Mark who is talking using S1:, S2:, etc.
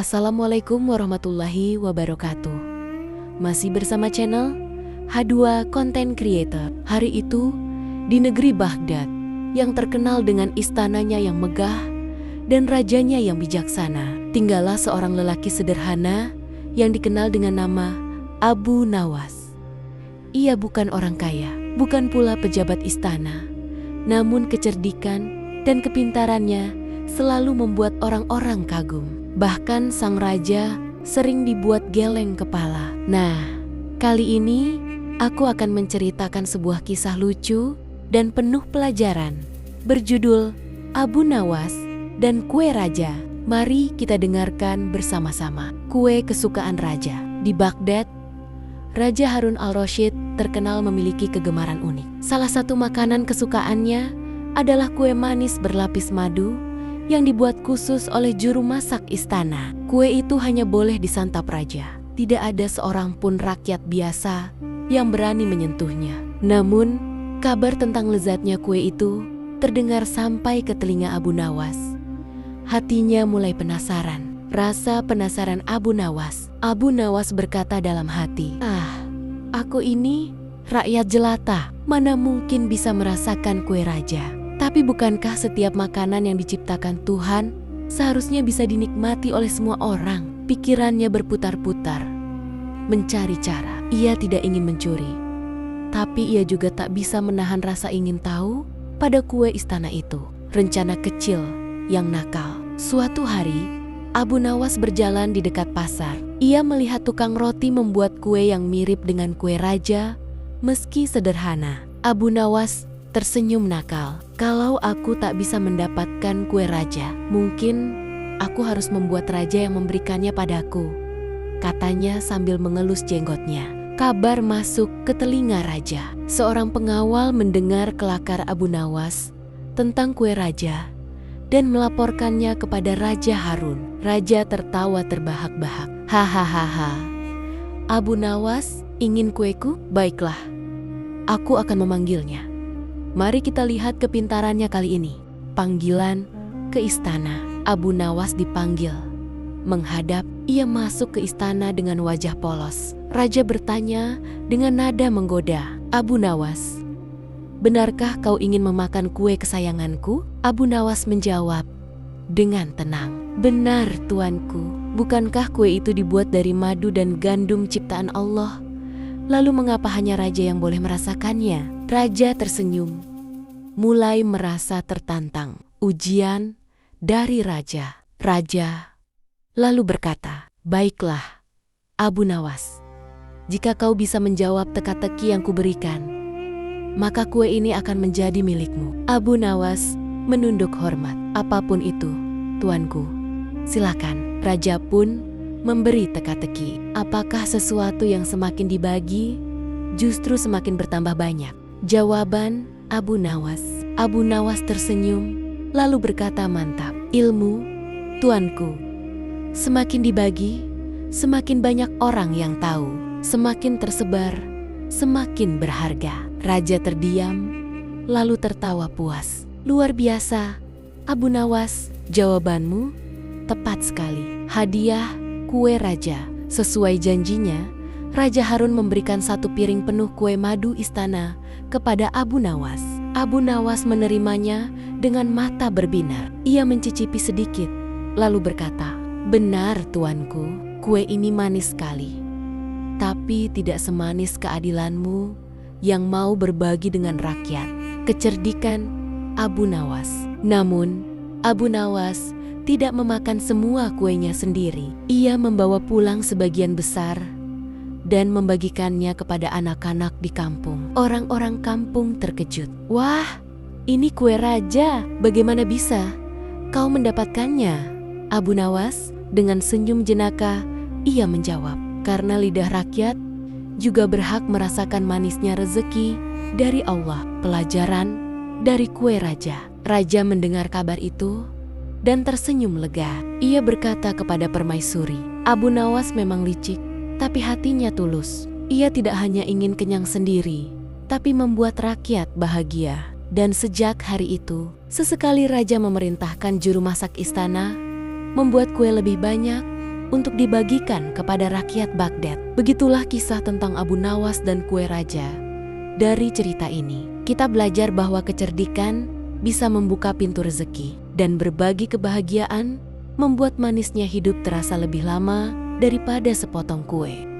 S1: Assalamualaikum warahmatullahi wabarakatuh. Masih bersama channel H2 Content Creator. Hari itu, di negeri Baghdad, yang terkenal dengan istananya yang megah dan rajanya yang bijaksana, tinggallah seorang lelaki sederhana yang dikenal dengan nama Abu Nawas. Ia bukan orang kaya, bukan pula pejabat istana, namun kecerdikan dan kepintarannya selalu membuat orang-orang kagum. Bahkan sang raja sering dibuat geleng kepala. Nah, kali ini aku akan menceritakan sebuah kisah lucu dan penuh pelajaran berjudul Abu Nawas dan Kue Raja. Mari kita dengarkan bersama-sama. Kue kesukaan raja. Di Baghdad, Raja Harun al-Rasyid terkenal memiliki kegemaran unik. Salah satu makanan kesukaannya adalah kue manis berlapis madu yang dibuat khusus oleh juru masak istana. Kue itu hanya boleh disantap raja. Tidak ada seorang pun rakyat biasa yang berani menyentuhnya. Namun, kabar tentang lezatnya kue itu terdengar sampai ke telinga Abu Nawas. Hatinya mulai penasaran. Rasa penasaran Abu Nawas. Abu Nawas berkata dalam hati, aku ini rakyat jelata, mana mungkin bisa merasakan kue raja. Tapi bukankah setiap makanan yang diciptakan Tuhan seharusnya bisa dinikmati oleh semua orang? Pikirannya berputar-putar, mencari cara. Ia tidak ingin mencuri, tapi ia juga tak bisa menahan rasa ingin tahu pada kue istana itu. Rencana kecil yang nakal. Suatu hari, Abu Nawas berjalan di dekat pasar. Ia melihat tukang roti membuat kue yang mirip dengan kue raja, meski sederhana. Abu Nawas tersenyum nakal. Kalau aku tak bisa mendapatkan kue raja, mungkin aku harus membuat raja yang memberikannya padaku, katanya sambil mengelus jenggotnya. Kabar masuk ke telinga raja. Seorang pengawal mendengar kelakar Abu Nawas tentang kue raja dan melaporkannya kepada Raja Harun. Raja tertawa terbahak-bahak. Hahaha. Abu Nawas ingin kueku? Baiklah, aku akan memanggilnya. Mari kita lihat kepintarannya kali ini. Panggilan ke istana. Abu Nawas dipanggil. Menghadap, ia masuk ke istana dengan wajah polos. Raja bertanya dengan nada menggoda. Abu Nawas, benarkah kau ingin memakan kue kesayanganku? Abu Nawas menjawab dengan tenang. Benar, tuanku. Bukankah kue itu dibuat dari madu dan gandum ciptaan Allah? Lalu mengapa hanya raja yang boleh merasakannya? Raja tersenyum, mulai merasa tertantang. Ujian dari raja. Raja lalu berkata, baiklah, Abu Nawas. Jika kau bisa menjawab teka-teki yang kuberikan, maka kue ini akan menjadi milikmu. Abu Nawas menunduk hormat. Apapun itu, tuanku. Silakan. Raja pun memberi teka-teki. Apakah sesuatu yang semakin dibagi justru semakin bertambah banyak? Jawaban Abu Nawas. Abu Nawas tersenyum lalu berkata mantap. Ilmu, tuanku. Semakin dibagi, semakin banyak orang yang tahu. Semakin tersebar, semakin berharga. Raja terdiam lalu tertawa puas. Luar biasa, Abu Nawas. Jawabanmu tepat sekali. Hadiah kue raja. Sesuai janjinya, Raja Harun memberikan satu piring penuh kue madu istana kepada Abu Nawas. Abu Nawas menerimanya dengan mata berbinar. Ia mencicipi sedikit, lalu berkata, benar tuanku, kue ini manis sekali. Tapi tidak semanis keadilanmu yang mau berbagi dengan rakyat. Kecerdikan Abu Nawas. Namun, Abu Nawas tidak memakan semua kuenya sendiri. Ia membawa pulang sebagian besar dan membagikannya kepada anak-anak di kampung. Orang-orang kampung terkejut. Wah, ini kue raja. Bagaimana bisa kau mendapatkannya? Abu Nawas dengan senyum jenaka, ia menjawab, karena lidah rakyat juga berhak merasakan manisnya rezeki dari Allah. Pelajaran dari kue raja. Raja mendengar kabar itu dan tersenyum lega. Ia berkata kepada permaisuri, Abu Nawas memang licik, tapi hatinya tulus. Ia tidak hanya ingin kenyang sendiri, tapi membuat rakyat bahagia. Dan sejak hari itu, sesekali raja memerintahkan juru masak istana membuat kue lebih banyak untuk dibagikan kepada rakyat Baghdad. Begitulah kisah tentang Abu Nawas dan kue raja. Dari cerita ini, kita belajar bahwa kecerdikan bisa membuka pintu rezeki, dan berbagi kebahagiaan membuat manisnya hidup terasa lebih lama daripada sepotong kue.